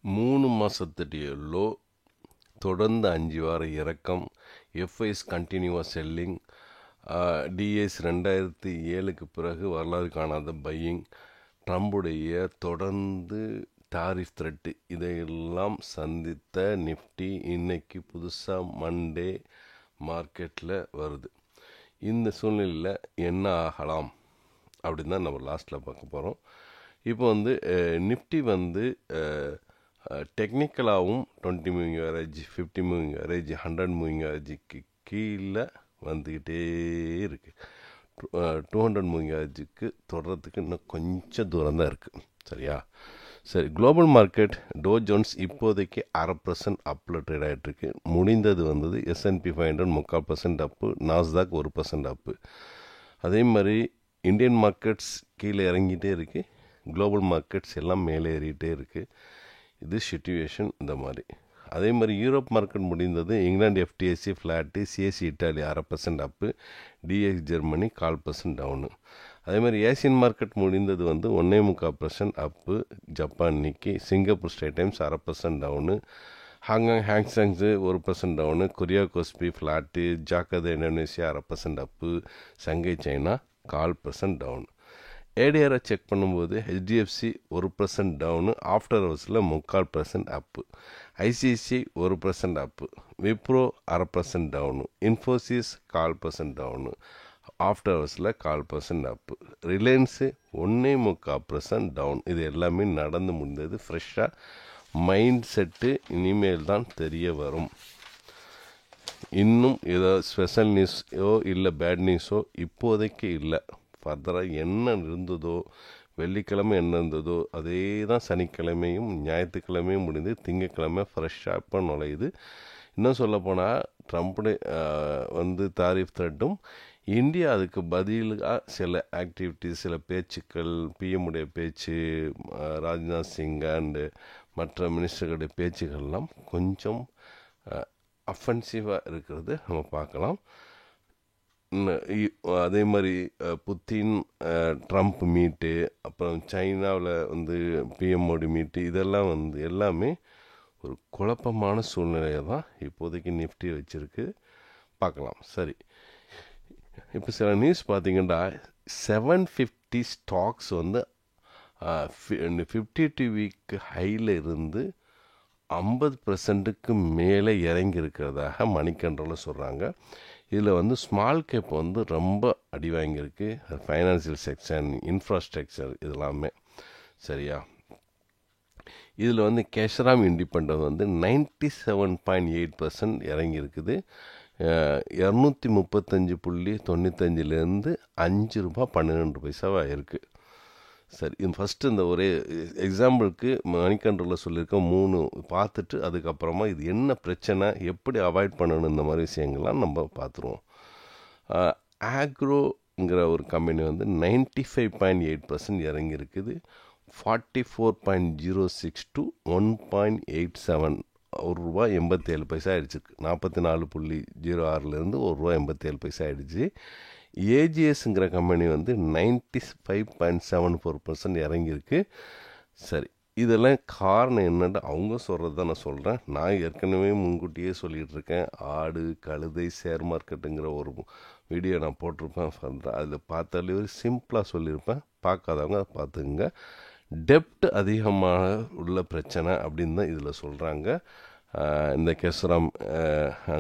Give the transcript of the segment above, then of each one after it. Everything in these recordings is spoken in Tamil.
3 மாதத்துடைய லோ, தொடர்ந்து 5 வார இறக்கம், எஃப்ஐஸ் கண்டினியூவாக செல்லிங், டிஎஸ் 2007க்கு பிறகு வரலாறு காணாத பையிங், ட்ரம்புடைய தொடர்ந்து டாரிஃப் த்ரெட்டு, இதையெல்லாம் சந்தித்த நிஃப்டி இன்னைக்கு புதுசாக மண்டே மார்க்கெட்டில் வருது. இந்த சூழ்நிலையில் என்ன ஆகலாம் அப்படின்னு தான் நம்ம லாஸ்ட்டில் பார்க்க போகிறோம். இப்போ நிஃப்டி டெக்னிக்கலாகவும் 20 moving average, 50 moving average, 100 moving ஆவரேஜுக்கு கீழே வந்துக்கிட்டே இருக்குது. 200 மூவிங் ஆவரேஜுக்கு தொடர்றதுக்கு இன்னும் கொஞ்சம் தூரம் தான் இருக்குது. சரியா? சரி, குளோபல் மார்க்கெட் டோ ஜோன்ஸ் இப்போதைக்கு 0.5% அப்பில் ட்ரேட் ஆகிட்டுருக்கு. முடிந்தது S&P 500 3/4% அப்பு, நாஸ்டாக் 1% அப்பு. அதே மாதிரி இந்தியன் மார்க்கெட்ஸ் கீழே இறங்கிட்டே இருக்குது, குளோபல் மார்க்கெட்ஸ் எல்லாம் மேலே ஏறிட்டே இருக்குது. இது சிச்சுவேஷன் இந்த மாதிரி. அதே மாதிரி யூரோப் மார்க்கெட் முடிந்தது. England FTSE flat, CAC Italy 0.5% up, DAX Germany 1/4% down. அதே மாதிரி ஏசியன் மார்க்கெட் முடிந்தது 1.25% அப்பு, Japan Nikkei, Singapore Straits Times 0.5% down, Hong Kong Hang Seng 1% down, Korea Kospi flat, Jakarta Indonesia 0.5% up, Shanghai China 1/4% down. ஏடிஆரை செக் பண்ணும்போது HDFC 1% டவுனு, ஆஃப்டர் ஹவர்ஸில் 3/4% up, ICICI 1% up, Wipro 0.5% down, Infosys 1/4% down, after ஹவர்ஸில் 1/4% அப்பு, ரிலையன்ஸு 1.25% டவுன். இது எல்லாமே நடந்து முடிந்தது. ஃப்ரெஷ்ஷாக மைண்ட் செட்டு இனிமேல் தான் தெரிய வரும். இன்னும் ஏதாவது ஸ்பெஷல் நியூஸோ இல்லை பேட் நியூஸோ இப்போதைக்கு இல்லை. ஃபர்தராக என்ன இருந்ததோ, வெள்ளிக்கிழமை என்ன இருந்ததோ அதே தான் சனிக்கிழமையும் ஞாயிற்றுக்கிழமையும் முடிந்து திங்கக்கிழமை ஃப்ரெஷ்ஷாக இப்போ நுழையுது. இன்னும் சொல்லப்போனால் ட்ரம்ப்புடைய தாரிஃப் த்ரெட்டும், இந்தியா அதுக்கு பதிலாக சில ஆக்டிவிட்டிஸ், சில பேச்சுக்கள், பிஎம்முடைய பேச்சு, ராஜ்நாத் சிங் அண்டு மற்ற மினிஸ்டர்களுடைய பேச்சுக்கள்லாம் கொஞ்சம் அஃபென்சிவாக இருக்கிறது நம்ம பார்க்கலாம். அதே மாதிரி புத்தின் ட்ரம்ப் மீட்டு, அப்புறம் சைனாவில் பிஎம் மோடி மீட்டு, இதெல்லாம் எல்லாமே ஒரு குழப்பமான சூழ்நிலையை தான் இப்போதைக்கு நிஃப்டி வச்சுருக்கு. பார்க்கலாம். சரி, இப்போ சில நியூஸ் பார்த்தீங்கன்னா 750 ஸ்டாக்ஸ் 52 வீக் ஹையில் இருந்து 50%க்கு மேலே இறங்கி இருக்கிறதாக மணிக்கண்ட்ரோலில் சொல்கிறாங்க. இதில் ஸ்மால் கேப் ரொம்ப அடி வாங்கியிருக்கு. ஃபைனான்சியல் செக்ஷன், இன்ஃப்ராஸ்ட்ரக்சர் இதெல்லாமே. சரியா? இதில் கேஷராம் இண்டிபெண்டன்ட் 97.8% இறங்கியிருக்குது. 235.95 ₹5.12 இருக்குது. சரி, இது ஃபஸ்ட்டு இந்த ஒரே எக்ஸாம்பிளுக்கு மணிக்கண்ட்ரோலில் சொல்லியிருக்கோம் 3 பார்த்துட்டு அதுக்கப்புறமா இது என்ன பிரச்சனை, எப்படி அவாய்ட் பண்ணணும், இந்த மாதிரி விஷயங்கள்லாம் நம்ம பார்த்துருவோம். ஆக்ரோங்கிற ஒரு கம்பெனி 95.8% இறங்கியிருக்குது. 44.06 to 1.87 ₹1.87 ஆகிடுச்சு. 44.06 ₹1.87 ஆகிடுச்சு. ஏஜிஎஸ்ங்கிற கம்பெனி 95.74% இறங்கியிருக்கு. சரி, இதெல்லாம் காரணம் என்னன்னு அவங்க சொல்கிறது தான் நான் சொல்கிறேன். நான் ஏற்கனவே முன்கூட்டியே சொல்லிகிட்டு இருக்கேன். ஆடு கழுதை ஷேர் மார்க்கெட்டுங்கிற ஒரு வீடியோ நான் போட்டிருப்பேன். அதில் பார்த்தாலே சிம்பிளாக சொல்லியிருப்பேன். பார்க்காதவங்க அதை பார்த்துக்குங்க. டெப்ட் அதிகமாக உள்ள பிரச்சனை அப்படின்னு தான் இதில் சொல்கிறாங்க. இந்த கேசராம்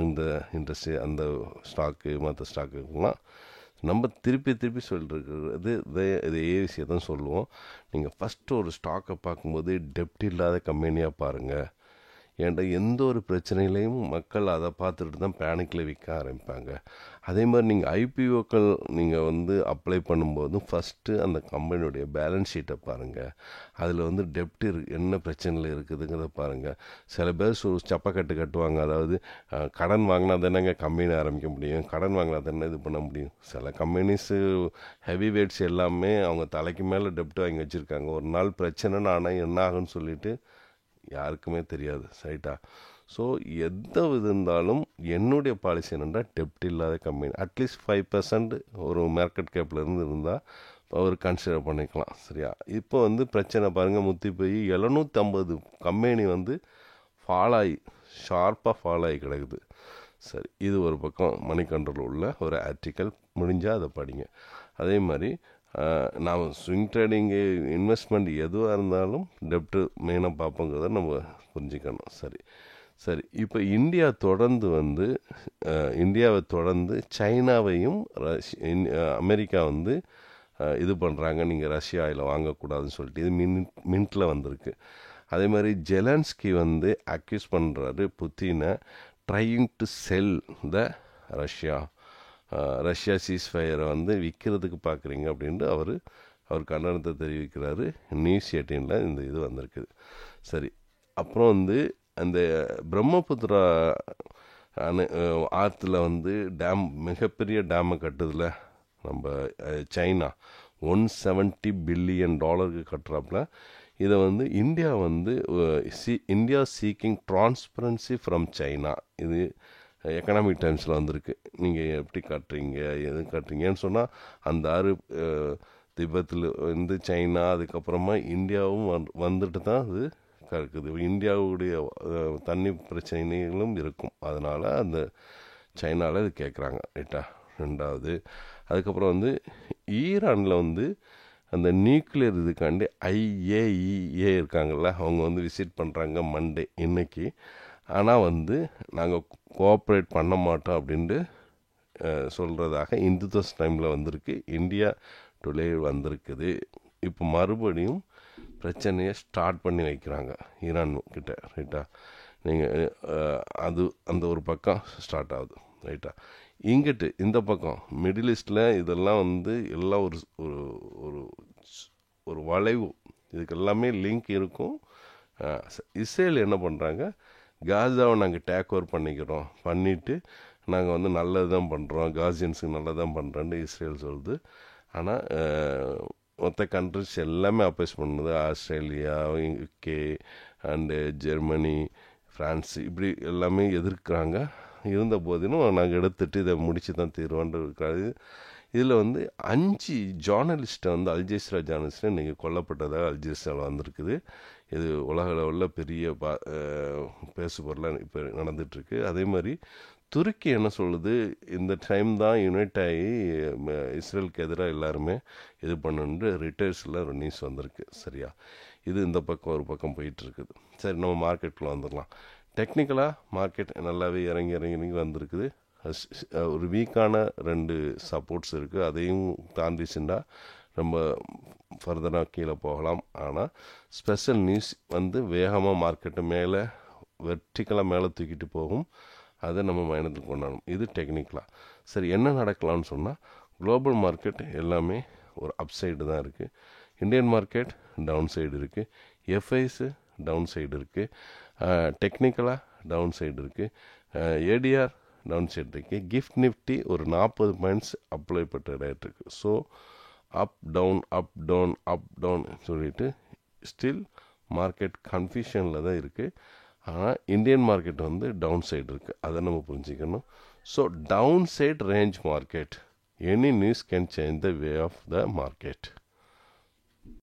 அந்த இண்டஸ்ட்ரி, அந்த ஸ்டாக்கு, மற்ற ஸ்டாக்குலாம் நம்ம திருப்பி சொல்லிருக்கிறது இதே விஷயத்தான் சொல்லுவோம். நீங்கள் ஃபஸ்ட்டு ஒரு ஸ்டாக்கை பார்க்கும்போது டெப்ட் இல்லாத கம்பெனியாக பாருங்கள். ஏன்டா எந்த ஒரு பிரச்சனையிலையும் மக்கள் அதை பார்த்துட்டு தான் பேனிக்கில் விற்க ஆரம்பிப்பாங்க. அதே மாதிரி நீங்கள் ஐபிஓக்கள் நீங்கள் அப்ளை பண்ணும்போதும் ஃபஸ்ட்டு அந்த கம்பெனியுடைய பேலன்ஸ் ஷீட்டை பாருங்கள். அதில் டெப்ட் என்ன பிரச்சனையில் இருக்குதுங்கிறத பாருங்கள். சில பேர் சப்பக்கட்டு கட்டுவாங்க. அதாவது கடன் வாங்கினா தானேங்க கம்பெனி ஆரம்பிக்க முடியும், கடன் வாங்கினா தானே இது பண்ண முடியும். சில கம்பெனிஸு ஹெவி வெயிட்ஸ் எல்லாமே அவங்க தலைக்கு மேலே டெப்ட் வாங்கி வச்சுருக்காங்க. ஒரு நாள் பிரச்சனைன்னு ஆனால் என்ன ஆகுன்னு சொல்லிட்டு யாருக்குமே தெரியாது. ரைட்டா? ஸோ எந்த இது இருந்தாலும் என்னுடைய பாலிசி என்னென்னா டெப்ட் இல்லாத கம்பெனி, அட்லீஸ்ட் 5% ஒரு மார்க்கெட் கேப்பில் இருந்தால் ஒரு கன்சிடர் பண்ணிக்கலாம். சரியா? இப்போ வந்து பிரச்சனை பாருங்கள், முத்தி போய் 750 கம்பெனி வந்து ஃபால் ஆகி ஷார்ப்பாக ஃபால் ஆகி கிடக்குது. சரி, இது ஒரு பக்கம் மணி கண்ட்ரோல் உள்ள ஒரு ஆர்டிக்கல். முடிஞ்சால் அதை படிங்க. அதே மாதிரி நாம் ஸ்விங் ட்ரேடிங்கு இன்வெஸ்ட்மெண்ட் எதுவாக இருந்தாலும் டெப்ட்டு மெயினாக பார்ப்போங்கிறத நம்ம புரிஞ்சுக்கணும். சரி, இப்போ இந்தியாவை தொடர்ந்து சைனாவையும் அமெரிக்கா வந்து இது பண்ணுறாங்க, நீங்கள் ரஷ்யா ஆயில் வாங்கக்கூடாதுன்னு சொல்லிட்டு. இது மின்ட்டில் வந்திருக்கு. அதே மாதிரி ஜெலன்ஸ்கி வந்து அக்யூஸ் பண்ணுறாரு புத்தினை, trying to sell the Russia சீஸ்ஃபயரை வந்து விற்கிறதுக்கு பார்க்குறீங்க அப்படின்ட்டு அவர் கண்டனத்தை தெரிவிக்கிறாரு. நியூஸ் 18 இந்த இது வந்திருக்குது. சரி, அப்புறம் வந்து அந்த பிரம்மபுத்திரா ஆற்றுல வந்து மிகப்பெரிய டேமை கட்டுதில் நம்ம சைனா $170 பில்லியன் கட்டுறாப்புல. இதை வந்து இந்தியா வந்து India seeking transparency from China. இது எக்கனாமிக் டைம்ஸில் வந்திருக்கு. நீங்கள் எப்படி காட்டுறீங்க, எது காட்டுறீங்கன்னு சொன்னால் அந்த திபத்தில் வந்து சைனா, அதுக்கப்புறமா இந்தியாவும் வந்துட்டு தான் அது கறக்குது. இந்தியாவுடைய தண்ணி பிரச்சனைகளும் இருக்கும். அதனால் அந்த சைனாவில் இது கேட்குறாங்க. ரைட்டா? ரெண்டாவது, அதுக்கப்புறம் வந்து ஈரானில் வந்து அந்த நியூக்ளியர் இதுக்காண்டி IAEA இருக்காங்கள்ல, அவங்க வந்து விசிட் பண்ணுறாங்க மண்டே இன்னைக்கு. ஆனால் வந்து நாங்கள் கோஆப்ரேட் பண்ண மாட்டோம் அப்படின்ட்டு சொல்கிறதாக இந்துதோஸ் டைமில் வந்திருக்கு. இந்தியா டுடே வந்திருக்குது. இப்போ மறுபடியும் பிரச்சனையை ஸ்டார்ட் பண்ணி வைக்கிறாங்க ஈரான் கிட்ட. ரைட்டா? நீங்கள் அந்த ஒரு பக்கம் ஸ்டார்ட் ஆகுது. ரைட்டா? இங்கிட்டு இந்த பக்கம் மிடில் ஈஸ்டில் இதெல்லாம் வந்து எல்லாம் ஒரு வளைவு. இதுக்கு எல்லாமே லிங்க் இருக்கும். இஸ்ரேல் என்ன பண்ணுறாங்க, காசாவை நாங்கள் டேக் ஓவர் பண்ணிவிட்டு நாங்கள் வந்து நல்லது தான் பண்ணுறோம், காசியன்ஸுக்கு நல்லது தான் பண்ணுறோன்னு இஸ்ரேல் சொல்லுது. ஆனால் மொத்த கண்ட்ரிஸ் எல்லாமே அப்போஸ் பண்ணுது. Australia, UK and Germany, France, இப்படி எல்லாமே எதிர்க்கிறாங்க. இருந்த போதிலும் நாங்கள் எடுத்துகிட்டு இதை முடித்து தான் தீர்வோன்ற இருக்காது. இதில் வந்து 5 ஜேர்னலிஸ்ட்டை வந்து அல்ஜசீரா ஜேர்னலிஸ்ட்டை இன்றைக்கி கொல்லப்பட்டதாக அல்ஜசீராவில் வந்திருக்குது. இது உலக லெவலில் பெரிய பேசுபொருளாக இப்போ நடந்துகிட்ருக்கு. அதே மாதிரி துருக்கி என்ன சொல்லுது, இந்த டைம் தான் யுனைட் ஆகி இஸ்ரேலுக்கு எதிராக எல்லாருமே இது பண்ணுன்னு ரிட்டர்ஸில் ஒரு நியூஸ் வந்திருக்கு. சரியா? இது இந்த பக்கம் ஒரு பக்கம் போயிட்டுருக்குது. சரி, நம்ம மார்க்கெட்டில் வந்துடலாம். டெக்னிக்கலாக மார்க்கெட் நல்லாவே இறங்கி வந்திருக்குது. ஒரு வீக்கான 2 சப்போர்ட்ஸ் இருக்குது. அதையும் தாண்டிச்சுன்னா நம்ம ஃபர்தராக கீழே போகலாம். ஆனால் ஸ்பெஷல் நியூஸ் வந்து வேகமாக மார்க்கெட்டு வெர்டிக்கலாக மேலே தூக்கிட்டு போகும். அதை நம்ம மைனத்தில் கொண்டாடணும். இது டெக்னிக்கலாக. சரி, என்ன நடக்கலாம்னு சொன்னால் குளோபல் மார்க்கெட் எல்லாமே ஒரு அப்சைடு தான் இருக்குது. இந்தியன் மார்க்கெட் டவுன் சைடு இருக்குது. எஃப்ஐஸு டவுன் சைடு இருக்குது. டெக்னிக்கலாக டவுன் சைடு இருக்குது. ஏடிஆர் டவுன் சைடு இருக்குது. கிஃப்ட் நிஃப்டி ஒரு 40 பாயிண்ட்ஸ் அப்ளை பட்ட ரேட் இருக்குது. ஸோ அப் டவுன் சொல்லிட்டு ஸ்டில் மார்க்கெட் கன்ஃபியூஷனில் தான் இருக்குது. ஆனால் இந்தியன் மார்க்கெட் வந்து டவுன் சைடு இருக்குது. அதை நம்ம புரிஞ்சுக்கணும். So downside range market, any news can change the way of the market.